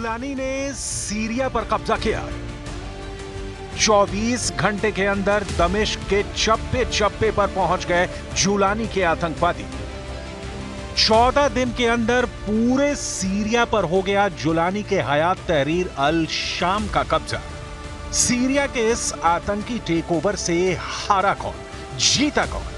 Jolani ने Syria पर कब्जा किया। 24 घंटे के अंदर दमिश्क के चप्पे चप्पे पर पहुंच गए जुलानी के आतंकवादी। 14 दिन के अंदर पूरे सीरिया पर हो गया जुलानी के हयात तहरीर अल शाम का कब्जा। सीरिया के इस आतंकी टेकओवर से हारा कौन, जीता कौन?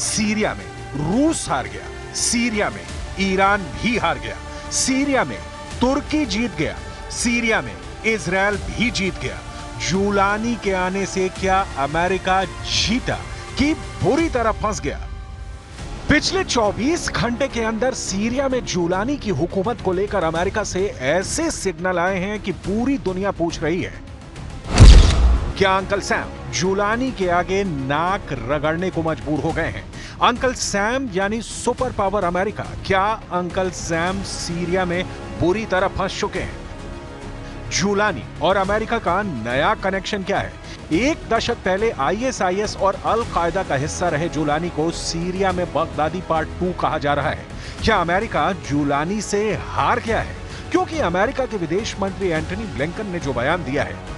सीरिया में रूस हार गया, सीरिया में ईरान भी हार गया, सीरिया में तुर्की जीत गया, सीरिया में इजराइल भी जीत गया। जुलानी के आने से क्या अमेरिका जीता कि बुरी तरह फंस गया? पिछले 24 घंटे के अंदर सीरिया में जुलानी की हुकूमत को लेकर अमेरिका से ऐसे सिग्नल आए हैं कि पूरी दुनिया पूछ रही है, क्या अंकल सैम जुलानी के आगे नाक रगड़ने को मजबूर हो गए हैं? अंकल सैम यानी सुपर पावर अमेरिका, क्या अंकल सैम सीरिया में बुरी तरह फंस चुके हैं? जुलानी और अमेरिका का नया कनेक्शन क्या है? एक दशक पहले आईएसआईएस और अल कायदा का हिस्सा रहे जुलानी को सीरिया में बगदादी पार्ट 2 कहा जा रहा है। क्या अमेरिका जुलानी से हार गया है? क्योंकि अमेरिका के विदेश मंत्री एंटनी ब्लिंकन ने जो बयान दिया है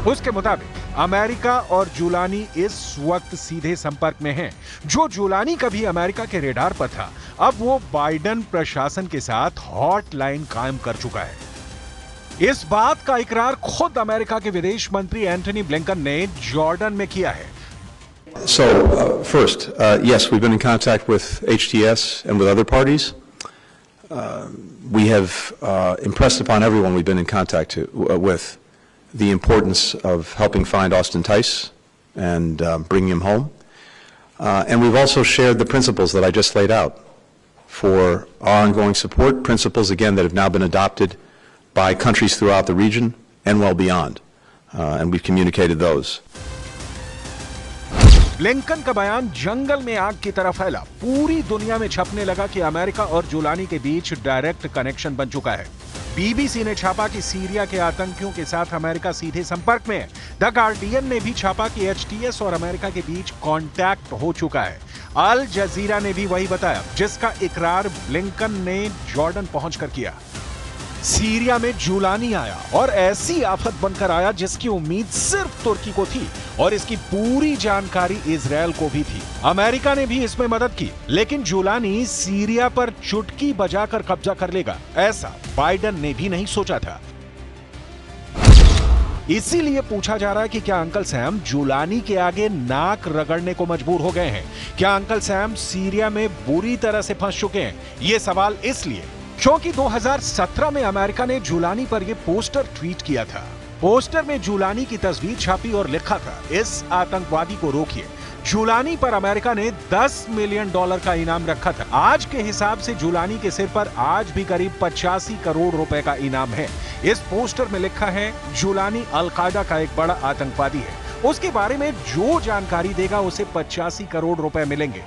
उसके मुताबिक अमेरिका और जुलानी इस वक्त सीधे संपर्क में हैं। जो जुलानी कभी अमेरिका के रेडार पर था, अब वो बाइडेन प्रशासन के साथ हॉटलाइन कायम कर चुका है। इस बात का इकरार खुद अमेरिका के विदेश मंत्री एंटनी ब्लिंकन ने जॉर्डन में किया है। So, first, yes, we've been in contact with HTS and with other parties. We have impressed upon everyone we've been in contact with the importance of helping find Austin Tice and bringing him home. And we've also shared the principles that I just laid out for our ongoing support, principles, again, that have now been adopted by countries throughout the region and well beyond. And we've communicated those. Blinken का बयान जंगल में आग की तरह फैला। पूरी दुनिया में छपने लगा कि अमेरिका और जुलानी के बीच डायरेक्ट कनेक्शन बन चुका है। बीबीसी ने छापा कि सीरिया के आतंकियों के साथ अमेरिका सीधे संपर्क में है। द गार्डियन ने भी छापा कि एचटीएस और अमेरिका के बीच कांटेक्ट हो चुका है। अल जजीरा ने भी वही बताया, जिसका इकरार ब्लिंकन ने जॉर्डन पहुंचकर किया। सीरिया में जुलानी आया और ऐसी आफत बनकर आया जिसकी उम्मीद सिर्फ तुर्की को थी और इसकी पूरी जानकारी इजराइल को भी थी। अमेरिका ने भी इसमें मदद की, लेकिन जुलानी सीरिया पर चुटकी बजाकर कब्जा कर लेगा, ऐसा बाइडेन ने भी नहीं सोचा था। इसीलिए पूछा जा रहा है कि क्या अंकल सैम जुलानी के आगे नाक रगड़ने को मजबूर हो गए हैं? क्या अंकल सैम सीरिया में बुरी तरह से फंस चुके हैं? ये सवाल इसलिए क्योंकि 2017 में अमेरिका ने जुलानी पर यह पोस्टर ट्वीट किया था। पोस्टर में जुलानी की तस्वीर छापी और लिखा था, इस आतंकवादी को रोकिए। जुलानी पर अमेरिका ने $10 मिलियन का इनाम रखा था। आज के हिसाब से जुलानी के सिर पर आज भी करीब 85 करोड़ रुपए का इनाम है। इस पोस्टर में लिखा है, जुलानी अल कायदा का एक बड़ा आतंकवादी है, उसके बारे में जो जानकारी देगा उसे 85 करोड़ रुपए मिलेंगे।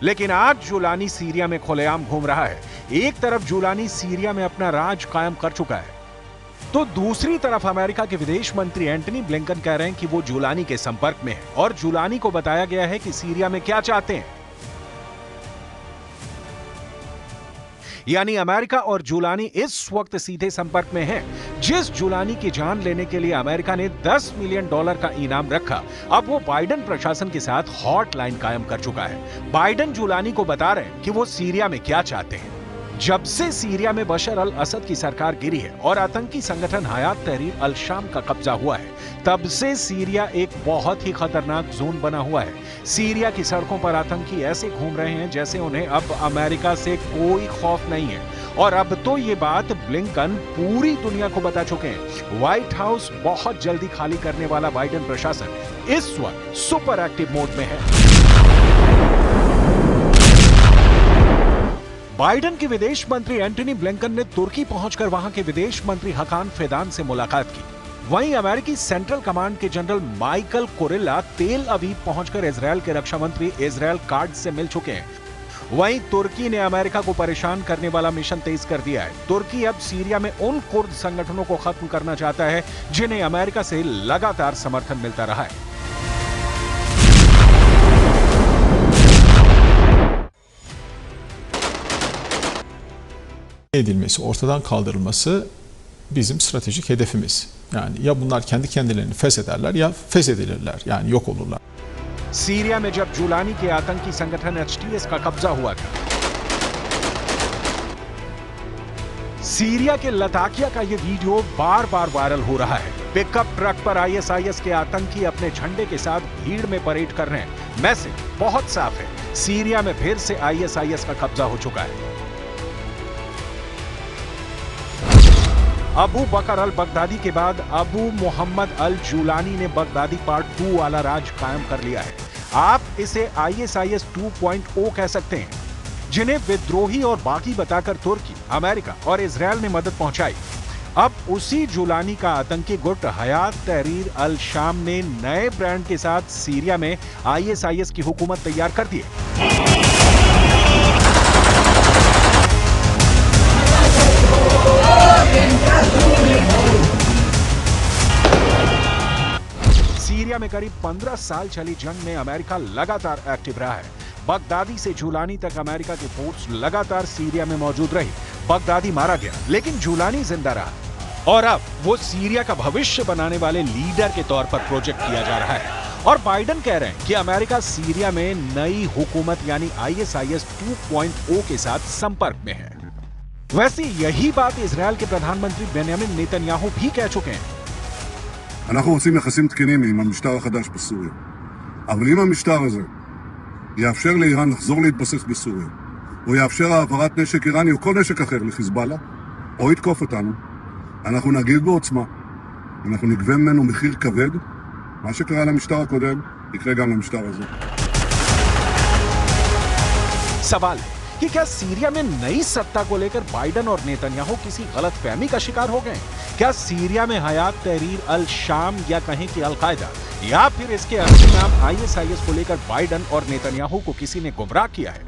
लेकिन आज जुलानी सीरिया में खुलेआम घूम रहा है। एक तरफ जुलानी सीरिया में अपना राज कायम कर चुका है, तो दूसरी तरफ अमेरिका के विदेश मंत्री एंटनी ब्लिंकन कह रहे हैं कि वो जुलानी के संपर्क में है और जुलानी को बताया गया है कि सीरिया में क्या चाहते हैं। यानी अमेरिका और जुलानी इस वक्त सीधे संपर्क में हैं। जिस जुलानी की जान लेने के लिए अमेरिका ने $10 मिलियन का इनाम रखा, अब वो बाइडेन प्रशासन के साथ हॉटलाइन कायम कर चुका है। बाइडेन जुलानी को बता रहे हैं कि वो सीरिया में क्या चाहते हैं। जब से सीरिया में बशर अल असद की सरकार गिरी है और आतंकी संगठन हयात तहरीर अल शाम का कब्जा हुआ है, तब से सीरिया एक बहुत ही खतरनाक जोन बना हुआ है। सीरिया की सड़कों पर आतंकी ऐसे घूम रहे हैं जैसे उन्हें अब अमेरिका से कोई खौफ नहीं है। और अब तो ये बात ब्लिंकन पूरी दुनिया को बता चुके हैं। व्हाइट हाउस बहुत जल्दी खाली करने वाला बाइडेन प्रशासन इस वक्त सुपर एक्टिव मोड में है। बाइडेन के विदेश मंत्री एंटनी ब्लिंकन ने तुर्की पहुंचकर वहां के विदेश मंत्री हकान फिदान से मुलाकात की। वहीं अमेरिकी सेंट्रल कमांड के जनरल माइकल कुरिल्ला तेल अवीव पहुंचकर इजरायल के रक्षा मंत्री इजरायल काट्ज से मिल चुके हैं। वहीं तुर्की ने अमेरिका को परेशान करने वाला मिशन तेज कर दिया है। तुर्की अब सीरिया में उन कुर्द संगठनों को खत्म करना चाहता है जिन्हें अमेरिका से लगातार समर्थन मिलता रहा है। edilmesi, ortadan kaldırılması bizim stratejik hedefimiz. Yani ya bunlar kendi kendilerini feshederler ya feshedilirler, yani yok olurlar. Syria में जब जुलानी के आतंकी संगठन एचटीएस का कब्जा हुआ था, सीरिया के लताकिया का यह वीडियो बार बार वायरल हो रहा है। पिकअप ट्रक पर आईएसआईएस के आतंकी अपने झंडे के साथ भीड़ में परेड कर रहे हैं। मैसेज बहुत साफ है, सीरिया में फिर से आईएसआईएस का कब्जा हो चुका है। अबू बकर अल बगदादी के बाद अबू मोहम्मद अल जुलानी ने बगदादी पार्ट 2 वाला राज कायम कर लिया है। आप इसे आईएसआईएस 2.0 कह सकते हैं, जिन्हें विद्रोही और बागी बताकर तुर्की, अमेरिका और इजरायल ने मदद पहुंचाई। अब उसी जुलानी का आतंकी गुट हयात तहरीर अल शाम ने नए ब्रांड के साथ सीरिया में आईएसआईएस की हुकूमत तैयार कर दी है। सीरिया में करीब 15 साल चली जंग में अमेरिका लगातार एक्टिव रहा है। बगदादी से जुलानी तक अमेरिका की फोर्स लगातार सीरिया में मौजूद रही। बगदादी मारा गया, लेकिन जुलानी जिंदा रहा और अब वो सीरिया का भविष्य बनाने वाले लीडर के तौर पर प्रोजेक्ट किया जा रहा है। और बाइडेन कह रहे हैं कि अमेरिका सीरिया में नई हुकूमत यानी आईएसआईएस 2.0 के साथ संपर्क में है। वैसे यही बात इजरायल के प्रधानमंत्री बेंयामिन नेतन्याहू भी कह चुके हैं। אנחנו רוצים יחסים תקינים עם המשטר החדש בסוריה. אבל אם המשטר הזה יאפשר לאיראן לחזור להתבסס בסוריה, או יאפשר העברת נשק איראני או כל נשק אחר לחיזבאללה, או יתקוף אותנו, אנחנו נגיב בעוצמה. אנחנו נגבה ממנו מחיר כבד. מה שקרה למשטר הקודם, יקרה גם למשטר הזה. सवाल है कि क्या सीरिया में नई सत्ता को लेकर बाइडेन और नेतन्याहू किसी गलतफहमी का शिकार हो गए? क्या सीरिया में हयात तहरीर अल शाम या कहें कि अल-कायदा या फिर इसके असली नाम आईएसआईएस को लेकर बाइडेन और नेतन्याहू को किसी ने गुमराह किया है?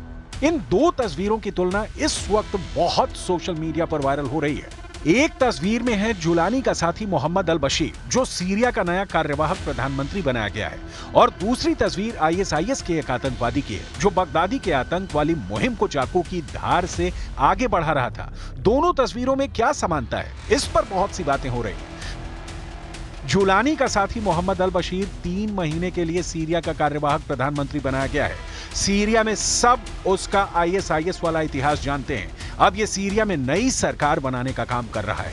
इन दो तस्वीरों की तुलना इस वक्त बहुत सोशल मीडिया पर वायरल हो रही है। एक तस्वीर में है जुलानी का साथी मोहम्मद अल बशीर, जो सीरिया का नया कार्यवाहक प्रधानमंत्री बनाया गया है, और दूसरी तस्वीर आईएसआईएस के एक आतंकवादी की है, जो बगदादी के आतंक वाली मुहिम को चाकू की धार से आगे बढ़ा रहा था। दोनों तस्वीरों में क्या समानता है, इस पर बहुत सी बातें हो रही हैं। जुलानी का साथी मोहम्मद अल बशीर 3 महीने के लिए सीरिया का कार्यवाहक प्रधानमंत्री बनाया गया है। सीरिया में सब उसका आईएसआईएस वाला इतिहास जानते हैं। अब ये सीरिया में नई सरकार बनाने का काम कर रहा है।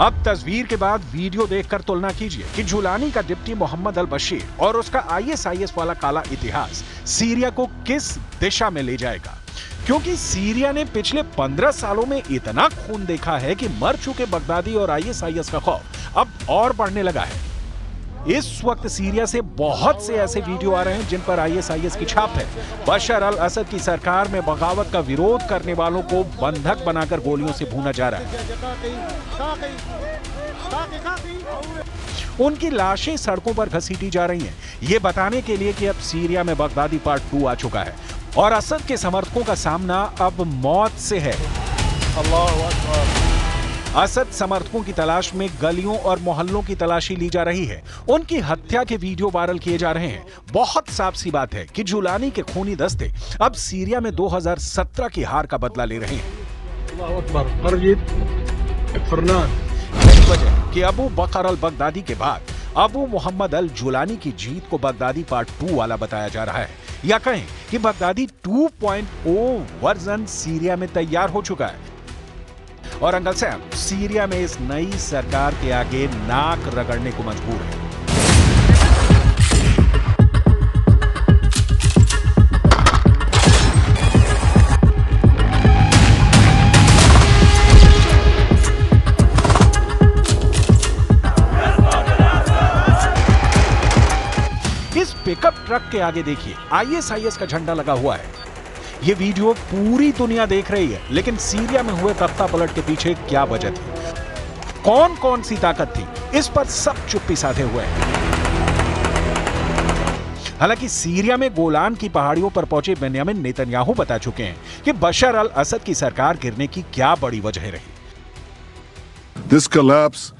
अब तस्वीर के बाद वीडियो देखकर तुलना कीजिए कि जुलानी का डिप्टी मोहम्मद अल बशीर और उसका आईएसआईएस वाला काला इतिहास सीरिया को किस दिशा में ले जाएगा, क्योंकि सीरिया ने पिछले 15 सालों में इतना खून देखा है कि मर चुके बगदादी और आईएसआईएस का खौफ अब और बढ़ने लगा है। इस वक्त सीरिया से बहुत से ऐसे वीडियो आ रहे हैं जिन पर आईएसआईएस की छाप है। बशर अल असद की सरकार में बगावत का विरोध करने वालों को बंधक बनाकर गोलियों से भूना जा रहा है। उनकी लाशें सड़कों पर घसीटी जा रही हैं, ये बताने के लिए कि अब सीरिया में बगदादी पार्ट 2 आ चुका है और असद के समर्थकों का सामना अब मौत से है। अल्लाहु अकबर। असद समर्थकों की तलाश में गलियों और मोहल्लों की तलाशी ली जा रही है। उनकी हत्या के वीडियो वायरल किए जा रहे हैं। बहुत साफ सी बात है कि जुलानी के खूनी दस्ते अब सीरिया में 2017 की हार का बदला ले रहे हैं। यही वजह है कि अबू बकर अल बगदादी के बाद अबू मोहम्मद अल जुलानी की जीत को बगदादी पार्ट 2 वाला बताया जा रहा है, या कहें कि बगदादी 2.0 वर्जन सीरिया में तैयार हो चुका है और अंकल सैम सीरिया में इस नई सरकार के आगे नाक रगड़ने को मजबूर है। इस पिकअप ट्रक के आगे देखिए आईएसआईएस का झंडा लगा हुआ है। ये वीडियो पूरी दुनिया देख रही है, लेकिन सीरिया में हुए तख्ता पलट के पीछे क्या वजह थी, कौन कौन सी ताकत थी, इस पर सब चुप्पी साधे हुए हैं। हालांकि सीरिया में गोलान की पहाड़ियों पर पहुंचे बेंयामिन नेतन्याहू बता चुके हैं कि बशर अल असद की सरकार गिरने की क्या बड़ी वजह रही। This collapse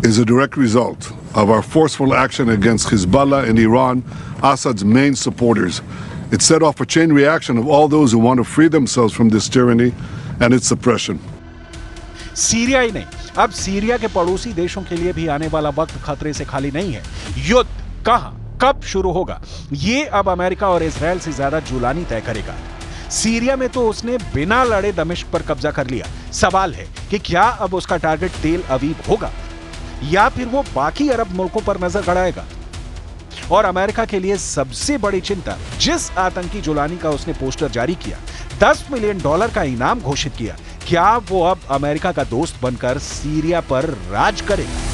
is a direct result of our forceful action against Hezbollah and Iran, Assad's main supporters. It set off a chain reaction of all those who want to free themselves from this tyranny and its oppression. Syria ही नहीं, अब Syria के पड़ोसी देशों के लिए भी आने वाला वक्त खतरे से खाली नहीं है। युद्ध कहां, कब शुरू होगा, ये अब अमेरिका और इजराइल से ज्यादा जुलानी तय करेगा। सीरिया में तो उसने बिना लड़े दमिश्क पर कब्जा कर लिया। सवाल है कि क्या अब उसका टारगेट तेल अवीव होगा या फिर वो बाकी अरब मुल्कों पर नजर गड़ाएगा। और अमेरिका के लिए सबसे बड़ी चिंता, जिस आतंकी जुलानी का उसने पोस्टर जारी किया, $10 मिलियन का इनाम घोषित किया, क्या वो अब अमेरिका का दोस्त बनकर सीरिया पर राज करेगा।